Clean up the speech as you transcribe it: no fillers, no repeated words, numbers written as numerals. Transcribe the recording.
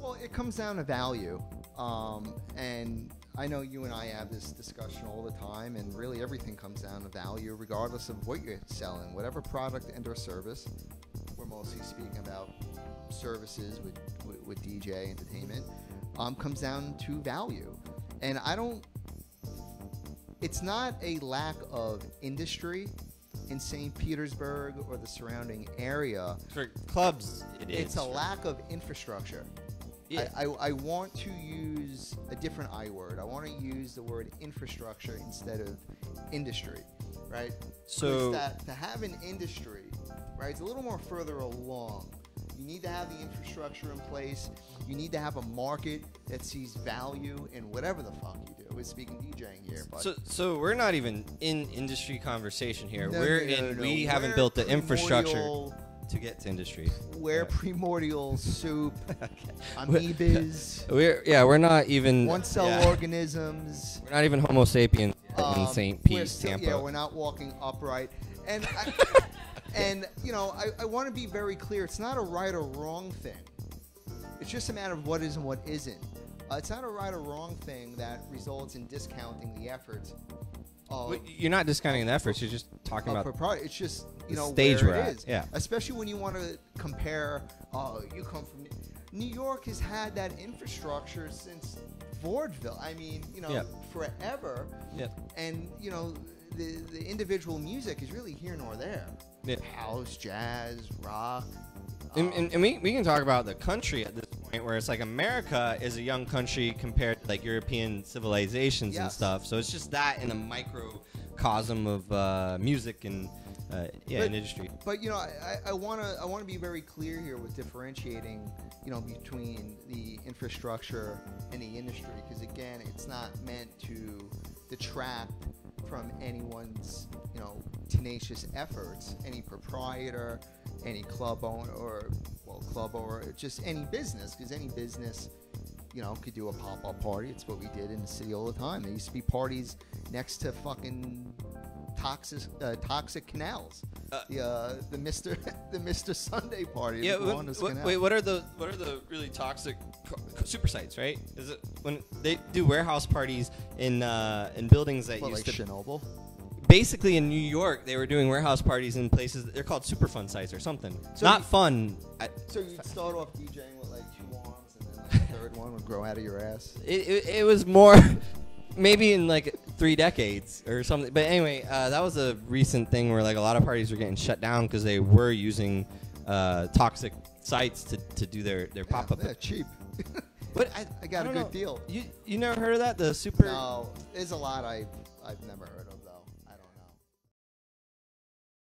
Well, it comes down to value, and I know you and I have this discussion all the time, and really everything comes down to value, regardless of what you're selling, whatever product and or service. We're mostly speaking about services with DJ entertainment. Comes down to value, and it's not a lack of industry in St. Petersburg or the surrounding area. For clubs, It's a lack of infrastructure. Yeah. I want to use a different I word. I want to use the word infrastructure instead of industry, right? So it's that to have an industry, right, it's a little more further along. You need to have the infrastructure in place. You need to have a market that sees value in whatever the fuck you do. We're speaking DJing here, but so we're not even in industry conversation here. No, We haven't built the infrastructure to get to industry. We're primordial soup, amoebas, we're not even one-cell organisms. We're not even Homo sapiens in St. Pete, Tampa. Yeah, we're not walking upright. And and you know, I want to be very clear. It's not a right or wrong thing. It's just a matter of what is and what isn't. It's not a right or wrong thing that results in discounting the efforts. You're not discounting the efforts. You're just talking about product. It's just stage where we're it at. is. Yeah. Especially when you want to compare. You come from New York has had that infrastructure since vaudeville. I mean, forever. Yeah. And the individual music is really here nor there. Yeah. House, jazz, rock. And we can talk about the country at this point, where it's like America is a young country compared to like European civilizations and stuff. So it's just that in a microcosm of music and industry. But I want to be very clear here with differentiating between the infrastructure and the industry, because again, it's not meant to detract from anyone's tenacious efforts, any proprietor, any club owner, or just any business, because any business could do a pop-up party. It's what we did in the city all the time. There used to be parties next to fucking toxic canals. The Mr. Sunday party. Yeah. Wait. What are the really toxic super sites? Right? Is it when they do warehouse parties in buildings that used to Chernobyl? Basically, in New York, they were doing warehouse parties in places they're called Superfund sites or something. So not fun. So you'd start off DJing with like 2 arms, and then like the third one would grow out of your ass. It was more. Maybe in like 3 decades or something. But anyway, that was a recent thing where like a lot of parties were getting shut down because they were using toxic sites to do their pop-up. Yeah, cheap. But I got a good deal. You never heard of that? The super. No, there's a lot I've never heard of though.